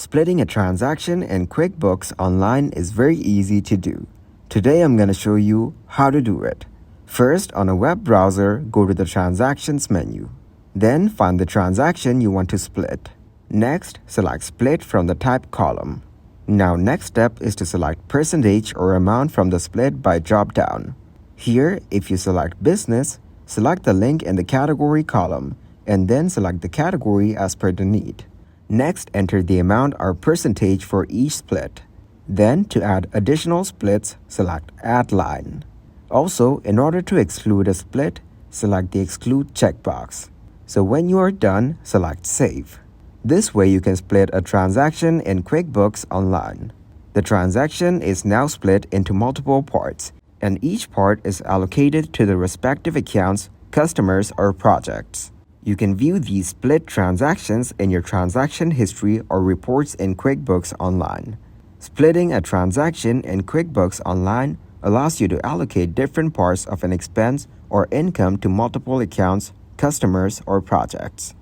Splitting a transaction in QuickBooks Online is very easy to do. Today I'm going to show you how to do it. First, on a web browser, go to the Transactions menu. Then find the transaction you want to split. Next, select Split from the Type column. Now next step is to select percentage or amount from the Split by drop-down. Here, if you select Business, select the link in the Category column and then select the category as per the need. Next, enter the amount or percentage for each split. Then, to add additional splits, select Add Line. Also, in order to exclude a split, select the Exclude checkbox. So when you are done, select Save. This way you can split a transaction in QuickBooks Online. The transaction is now split into multiple parts, and each part is allocated to the respective accounts, customers, or projects. You can view these split transactions in your transaction history or reports in QuickBooks Online. Splitting a transaction in QuickBooks Online allows you to allocate different parts of an expense or income to multiple accounts, customers, or projects.